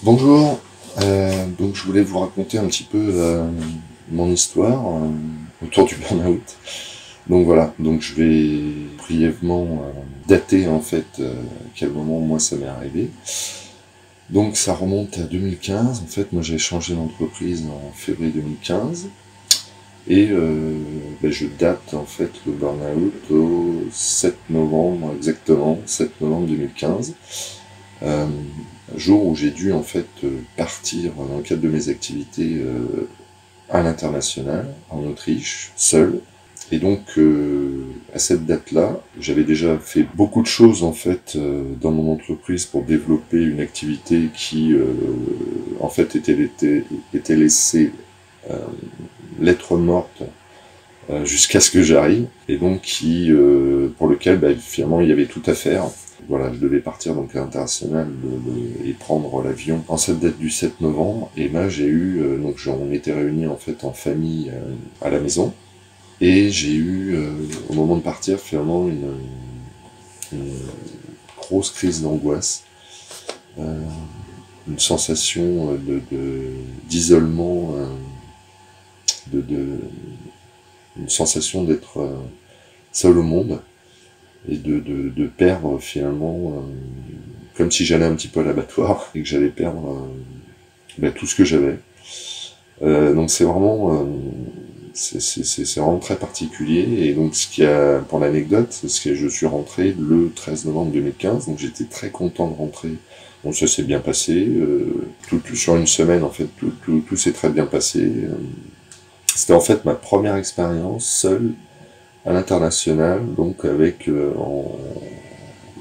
Bonjour, donc je voulais vous raconter un petit peu mon histoire autour du burn-out. Donc voilà, donc je vais brièvement dater en fait à quel moment moi ça m'est arrivé. Donc ça remonte à 2015, en fait moi j'ai changé d'entreprise en février 2015 et je date en fait le burn-out au 7 novembre exactement, 7 novembre 2015. Euh, Jour où j'ai dû en fait partir dans le cadre de mes activités à l'international, en Autriche, seul. Et donc à cette date-là, j'avais déjà fait beaucoup de choses en fait dans mon entreprise pour développer une activité qui en fait était laissée euh, lettre morte jusqu'à ce que j'arrive, et donc qui pour lequel finalement il y avait tout à faire. Voilà, je devais partir donc à l'international et prendre l'avion en cette date du 7 novembre. Et là, j'ai eu on était réunis en fait en famille à la maison, et j'ai eu au moment de partir finalement une grosse crise d'angoisse, euh, une sensation d'isolement, de une sensation d'être seul au monde, et de perdre finalement, comme si j'allais un petit peu à l'abattoir et que j'allais perdre tout ce que j'avais. Donc c'est vraiment c'est vraiment très particulier. Et donc ce qui a, pour l'anecdote, c'est que je suis rentré le 13 novembre 2015, donc j'étais très content de rentrer. Bon, ça s'est bien passé, sur une semaine en fait, tout s'est très bien passé. C'était en fait ma première expérience seule à l'international, donc avec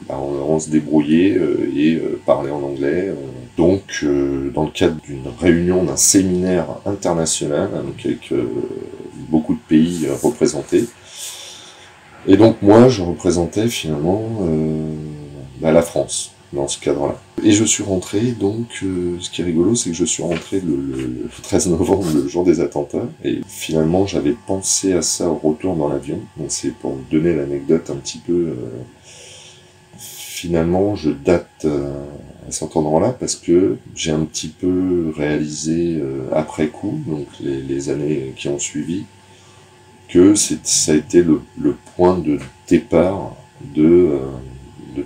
on se débrouillait et parler en anglais. Dans le cadre d'une réunion, d'un séminaire international, donc avec beaucoup de pays représentés. Et donc moi, je représentais finalement la France dans ce cadre-là. Et je suis rentré, donc ce qui est rigolo, c'est que je suis rentré le 13 novembre, le jour des attentats, et finalement j'avais pensé à ça au retour dans l'avion. Donc c'est pour vous donner l'anecdote un petit peu. Finalement, je date à cet endroit-là parce que j'ai un petit peu réalisé après coup, donc les années qui ont suivi, que ça a été le point de départ de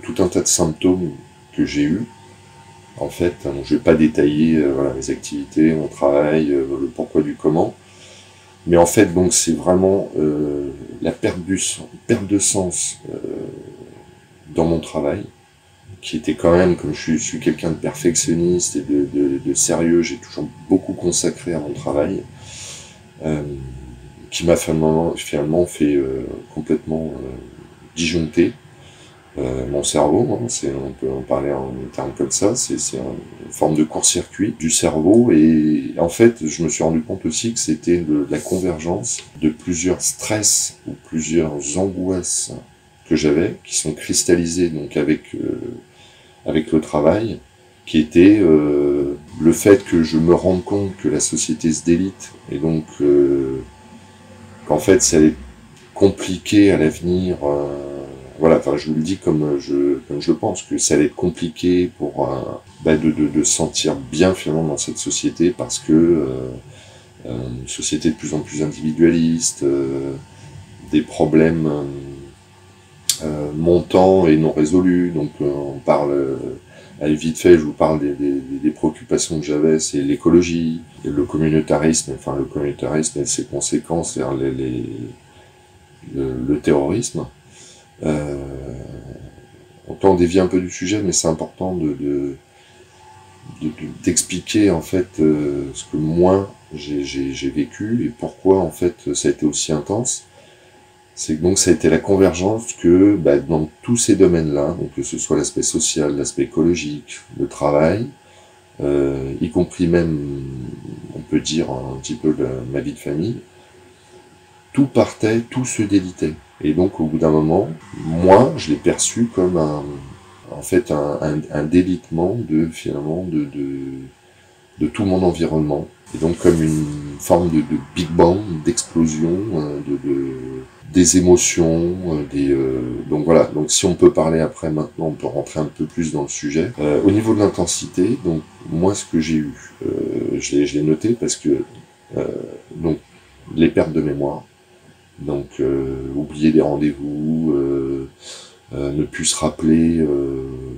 tout un tas de symptômes que j'ai eus. En fait, donc je vais pas détailler voilà, mes activités, mon travail, le pourquoi du comment, mais en fait, donc c'est vraiment la perte de sens dans mon travail, qui était quand même, comme je suis quelqu'un de perfectionniste et de sérieux, j'ai toujours beaucoup consacré à mon travail, euh, qui m'a finalement fait complètement disjoncter mon cerveau, hein, on peut en parler en termes comme ça, c'est une forme de court-circuit du cerveau. Et en fait, je me suis rendu compte aussi que c'était la convergence de plusieurs stress ou plusieurs angoisses que j'avais, qui sont cristallisées donc avec le travail, qui était le fait que je me rende compte que la société se délite, et donc qu'en fait ça allait être compliqué à l'avenir. Voilà, enfin je vous le dis comme je pense, que ça allait être compliqué pour de se sentir bien finalement dans cette société, parce que une société de plus en plus individualiste, des problèmes montants et non résolus. Donc on parle, allez, vite fait, je vous parle des préoccupations que j'avais, c'est l'écologie, le communautarisme et ses conséquences, c'est-à-dire le terrorisme. Euh, on peut en dévier un peu du sujet, mais c'est important d'expliquer en fait ce que moi j'ai vécu et pourquoi en fait ça a été aussi intense. C'est que donc ça a été la convergence que dans tous ces domaines-là, donc que ce soit l'aspect social, l'aspect écologique, le travail, y compris même, on peut dire un petit peu ma vie de famille, tout partait, tout se délitait. Et donc au bout d'un moment, moi, je l'ai perçu comme en fait un délitement finalement de tout mon environnement. Et donc comme une forme de Big Bang, d'explosion, des émotions, donc voilà. Donc si on peut parler après, maintenant, on peut rentrer un peu plus dans le sujet. Au niveau de l'intensité, donc moi, ce que j'ai eu, je l'ai noté parce que, donc, les pertes de mémoire, donc, oublier des rendez-vous, ne plus se rappeler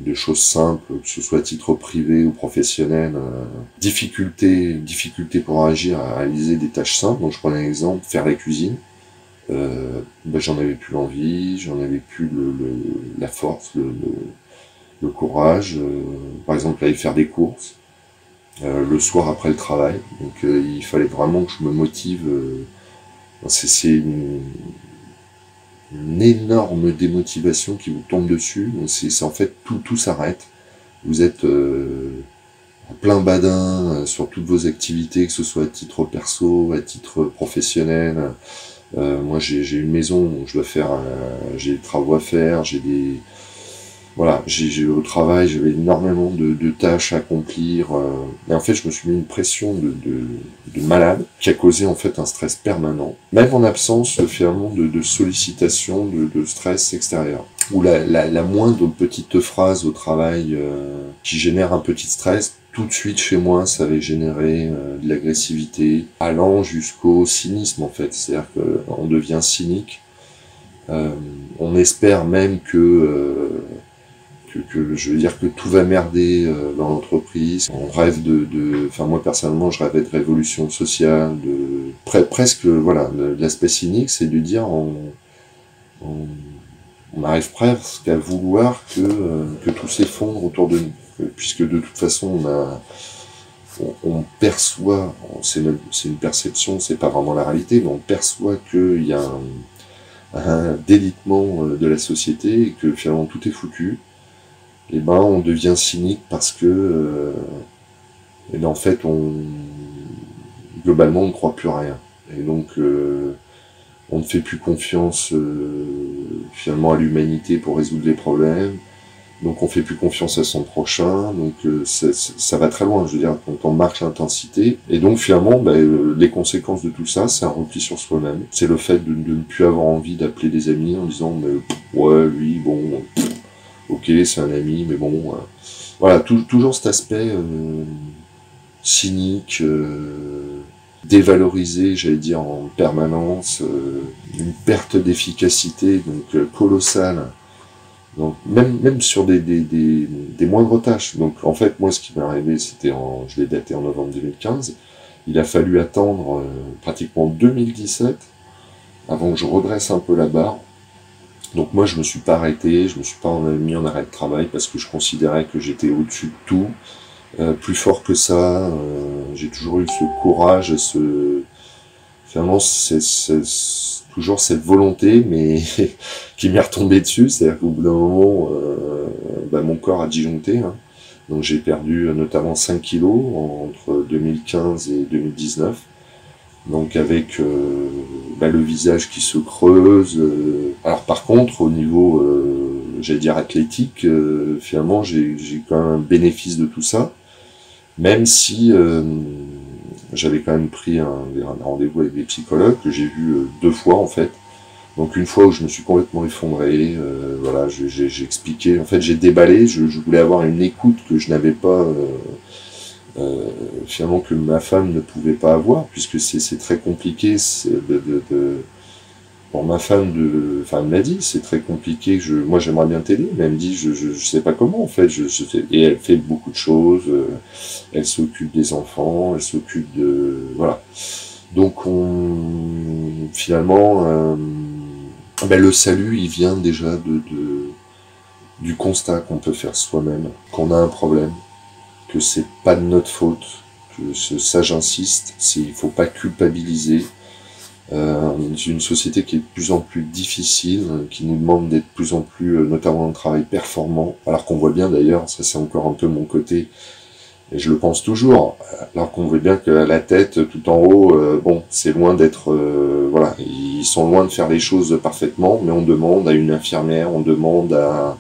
de choses simples, que ce soit à titre privé ou professionnel, difficulté pour agir à réaliser des tâches simples. Donc je prends un exemple, faire la cuisine, j'en avais plus l'envie, j'en avais plus la force, le courage, par exemple aller faire des courses, le soir après le travail, donc il fallait vraiment que je me motive, c'est une énorme démotivation qui vous tombe dessus. C'est en fait tout s'arrête. Vous êtes en plein badin sur toutes vos activités, que ce soit à titre perso, à titre professionnel. Moi, j'ai une maison où je dois faire, j'ai des travaux à faire, voilà, au travail, j'avais énormément de tâches à accomplir. Et en fait, je me suis mis une pression de malade qui a causé en fait un stress permanent, même en absence finalement de sollicitation, de stress extérieur. Ou la moindre petite phrase au travail qui génère un petit stress, tout de suite chez moi, ça avait généré de l'agressivité, allant jusqu'au cynisme en fait. C'est-à-dire qu'on devient cynique. On espère même que je veux dire que tout va merder dans l'entreprise. On rêve enfin moi personnellement, je rêvais de révolution sociale, presque voilà, l'aspect cynique, c'est de dire on arrive presque à vouloir que tout s'effondre autour de nous, puisque de toute façon on perçoit, c'est une perception, c'est pas vraiment la réalité, mais on perçoit qu'il y a un délitement de la société et que finalement tout est foutu. Et ben on devient cynique parce que et ben, en fait globalement on ne croit plus à rien. Et donc on ne fait plus confiance finalement à l'humanité pour résoudre les problèmes. Donc on fait plus confiance à son prochain. Donc ça va très loin. Je veux dire, quand on marque l'intensité. Et donc finalement, les conséquences de tout ça, c'est un repli sur soi-même. C'est le fait de ne plus avoir envie d'appeler des amis en disant ouais lui bon. Ok, c'est un ami, mais bon, voilà, toujours cet aspect cynique, dévalorisé, j'allais dire en permanence, une perte d'efficacité donc colossale. Donc même sur des moindres tâches. Donc en fait, moi, ce qui m'est arrivé, je l'ai daté en novembre 2015. Il a fallu attendre pratiquement 2017 avant que je redresse un peu la barre. Donc moi je me suis pas arrêté, je me suis pas mis en arrêt de travail parce que je considérais que j'étais au-dessus de tout, plus fort que ça. J'ai toujours eu ce courage, finalement c'est toujours cette volonté, mais qui m'est retombée dessus. C'est-à-dire qu'au bout d'un moment, mon corps a disjoncté. Hein. Donc j'ai perdu notamment 5 kilos entre 2015 et 2019. Donc avec le visage qui se creuse. Alors par contre, au niveau, j'allais dire athlétique, finalement j'ai quand même un bénéfice de tout ça, même si j'avais quand même pris un rendez-vous avec des psychologues que j'ai vu 2 fois en fait. Donc une fois où je me suis complètement effondré, voilà, j'ai expliqué, en fait j'ai déballé, je voulais avoir une écoute que je n'avais pas. Finalement que ma femme ne pouvait pas avoir, puisque c'est très compliqué pour ma femme enfin elle me l'a dit, c'est très compliqué, moi j'aimerais bien t'aider, mais elle me dit je sais pas comment en fait, et elle fait beaucoup de choses, elle s'occupe des enfants, elle s'occupe voilà. Donc finalement le salut il vient déjà du constat qu'on peut faire soi-même, qu'on a un problème, que c'est pas de notre faute, que ça j'insiste, il faut pas culpabiliser. Une société qui est de plus en plus difficile, qui nous demande d'être de plus en plus, notamment dans le travail performant, alors qu'on voit bien d'ailleurs, ça c'est encore un peu mon côté, et je le pense toujours, alors qu'on voit bien que la tête tout en haut, c'est loin d'être, voilà, ils sont loin de faire les choses parfaitement, mais on demande à une infirmière, on demande à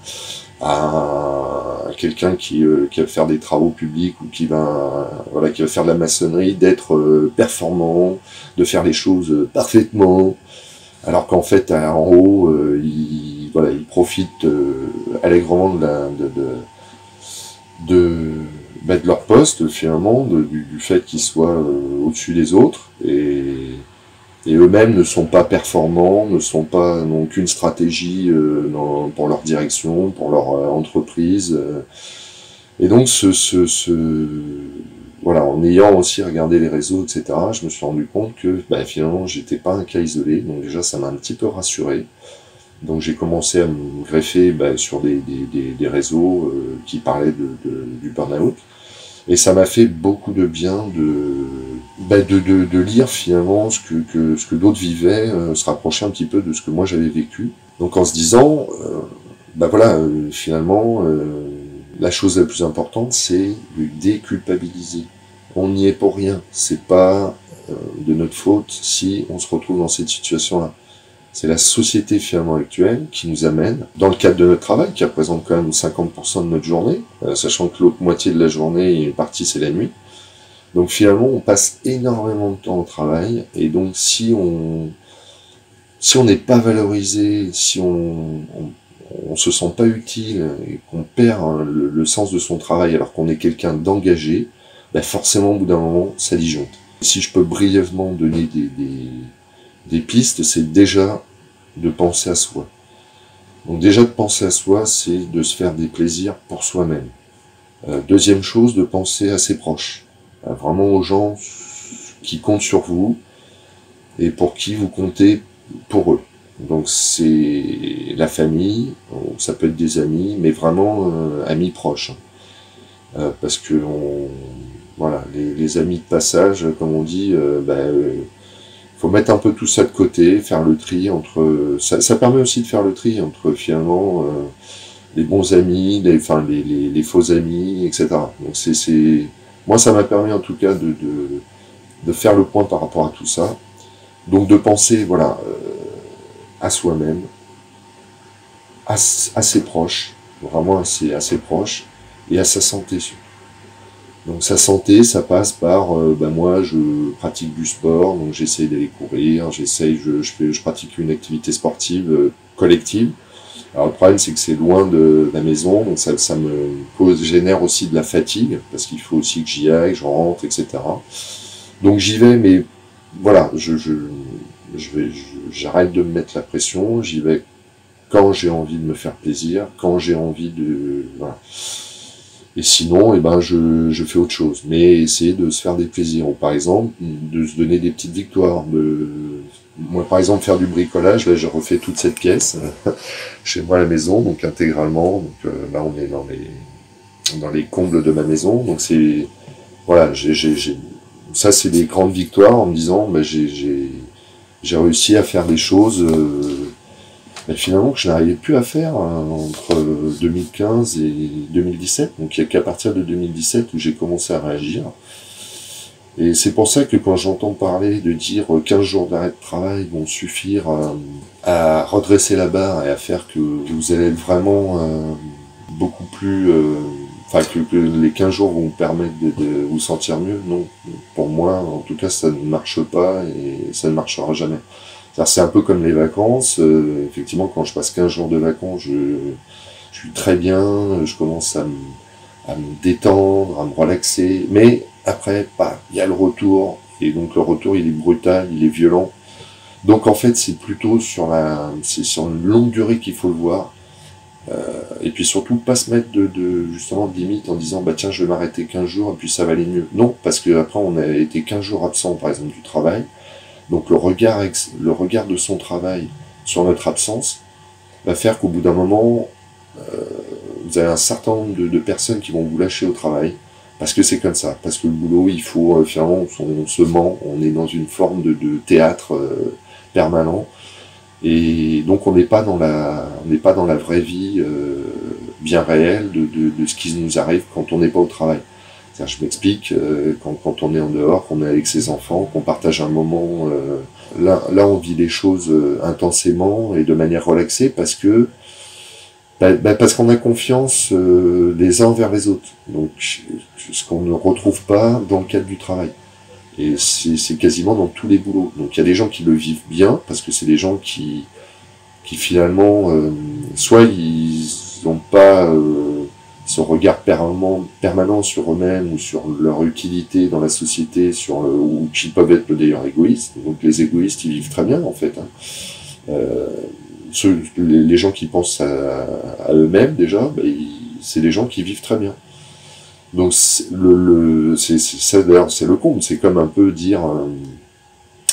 quelqu'un qui va faire des travaux publics ou qui va faire de la maçonnerie, d'être performant, de faire les choses parfaitement, alors qu'en fait en haut il profite allègrement de de leur poste, finalement, du fait qu'ils soient au-dessus des autres, et eux-mêmes ne sont pas performants, n'ont qu'une stratégie pour leur direction, pour leur entreprise. Et donc, voilà, en ayant aussi regardé les réseaux, etc., je me suis rendu compte que finalement, j'étais pas un cas isolé. Donc déjà, ça m'a un petit peu rassuré. Donc j'ai commencé à me greffer sur des réseaux qui parlaient du burn-out. Et ça m'a fait beaucoup de bien de lire finalement ce que d'autres vivaient, se rapprocher un petit peu de ce que moi j'avais vécu. Donc en se disant, finalement, la chose la plus importante, c'est de déculpabiliser. On n'y est pour rien. C'est pas de notre faute si on se retrouve dans cette situation-là. C'est la société finalement actuelle qui nous amène, dans le cadre de notre travail, qui représente quand même 50% de notre journée, sachant que l'autre moitié de la journée, une partie c'est la nuit. Donc finalement, on passe énormément de temps au travail, et donc si on n'est pas valorisé, si on se sent pas utile, et qu'on perd le sens de son travail alors qu'on est quelqu'un d'engagé, forcément au bout d'un moment, ça disjoncte. Si je peux brièvement donner des pistes, c'est déjà de penser à soi. Donc déjà de penser à soi, c'est de se faire des plaisirs pour soi-même. Deuxième chose, de penser à ses proches. Vraiment aux gens qui comptent sur vous et pour qui vous comptez pour eux. Donc c'est la famille, ça peut être des amis, mais vraiment amis proches. Parce que voilà, les amis de passage, comme on dit, faut mettre un peu tout ça de côté, faire le tri entre... Ça permet aussi de faire le tri entre finalement les bons amis, les faux amis, etc. Donc moi ça m'a permis en tout cas de faire le point par rapport à tout ça. Donc de penser voilà à soi-même, à ses proches, vraiment assez proches, et à sa santé surtout. Donc sa santé, ça passe par, moi je pratique du sport, donc j'essaye d'aller courir, je pratique une activité sportive collective. Alors le problème c'est que c'est loin de la maison, donc ça génère aussi de la fatigue, parce qu'il faut aussi que j'y aille, je rentre, etc. Donc j'y vais, mais voilà, j'arrête de me mettre la pression, j'y vais quand j'ai envie de me faire plaisir, quand j'ai envie de... Voilà. Et sinon, je fais autre chose. Mais essayer de se faire des plaisirs. Ou par exemple, de se donner des petites victoires. Moi, par exemple, faire du bricolage. Là, j'ai refait toute cette pièce chez moi à la maison, donc intégralement. Donc là, on est dans les combles de ma maison. Donc c'est... Voilà, ça, c'est des grandes victoires en me disant, j'ai réussi à faire des choses... finalement que je n'arrivais plus à faire entre 2015 et 2017, donc il n'y a qu'à partir de 2017 où j'ai commencé à réagir. Et c'est pour ça que quand j'entends parler de dire 15 jours d'arrêt de travail vont suffire à redresser la barre et à faire que vous allez être vraiment beaucoup plus... que les 15 jours vont vous permettre de vous sentir mieux, non. Pour moi, en tout cas, ça ne marche pas et ça ne marchera jamais. C'est un peu comme les vacances, effectivement quand je passe 15 jours de vacances, je suis très bien, je commence à me détendre, à me relaxer, mais après, il y a le retour, et donc le retour il est brutal, il est violent. Donc en fait c'est plutôt c'est sur une longue durée qu'il faut le voir, et puis surtout pas se mettre justement de limite en disant tiens je vais m'arrêter 15 jours et puis ça va aller mieux. Non, parce que après on a été 15 jours absent par exemple du travail. Donc le regard de son travail sur notre absence va faire qu'au bout d'un moment, vous avez un certain nombre de personnes qui vont vous lâcher au travail, parce que c'est comme ça, parce que le boulot, il faut, finalement, on se ment, on est dans une forme de théâtre permanent, et donc on n'est pas dans la vraie vie bien réelle de ce qui nous arrive quand on n'est pas au travail. Je m'explique, quand on est en dehors, qu'on est avec ses enfants, qu'on partage un moment, là on vit les choses intensément et de manière relaxée parce que parce qu'on a confiance les uns envers les autres. Donc ce qu'on ne retrouve pas dans le cadre du travail. Et c'est quasiment dans tous les boulots. Donc il y a des gens qui le vivent bien parce que c'est des gens qui finalement soit ils n'ont pas ce regard permanent sur eux-mêmes ou sur leur utilité dans la société, ou qui peuvent être d'ailleurs égoïstes. Donc les égoïstes, ils vivent très bien en fait. Les gens qui pensent à eux-mêmes déjà, c'est des gens qui vivent très bien. Donc d'ailleurs c'est le comble, c'est comme un peu dire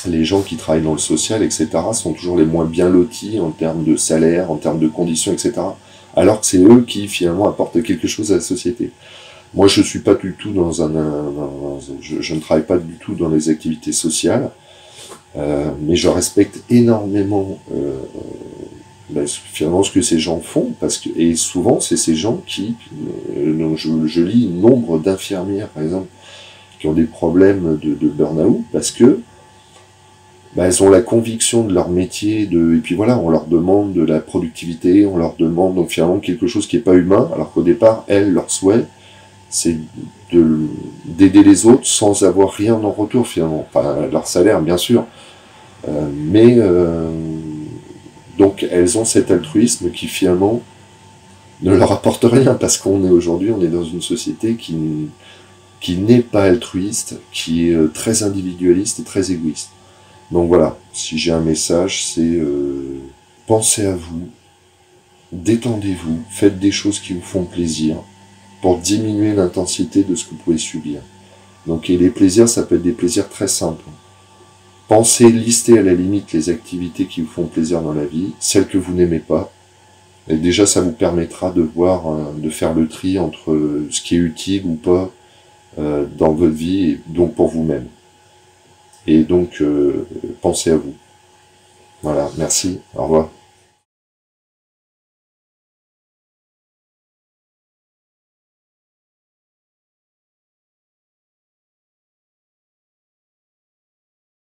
les gens qui travaillent dans le social, etc., sont toujours les moins bien lotis en termes de salaire, en termes de conditions, etc., alors que c'est eux qui finalement apportent quelque chose à la société. Moi je suis pas du tout je ne travaille pas du tout dans les activités sociales, mais je respecte énormément finalement ce que ces gens font, et souvent c'est ces gens qui, je lis nombre d'infirmières par exemple, qui ont des problèmes de burn-out, parce que elles ont la conviction de leur métier, et puis voilà, on leur demande de la productivité, on leur demande donc finalement quelque chose qui n'est pas humain, alors qu'au départ, leur souhait, c'est d'aider les autres sans avoir rien en retour finalement, enfin leur salaire bien sûr, donc elles ont cet altruisme qui finalement ne leur apporte rien, parce aujourd'hui on est dans une société qui n'est pas altruiste, qui est très individualiste et très égoïste. Donc voilà, si j'ai un message, c'est pensez à vous, détendez-vous, faites des choses qui vous font plaisir pour diminuer l'intensité de ce que vous pouvez subir. Donc, et les plaisirs, ça peut être des plaisirs très simples. Pensez, listez à la limite les activités qui vous font plaisir dans la vie, celles que vous n'aimez pas, et déjà ça vous permettra de faire le tri entre ce qui est utile ou pas dans votre vie, et donc pour vous-même. Et donc, pensez à vous. Voilà, merci, au revoir.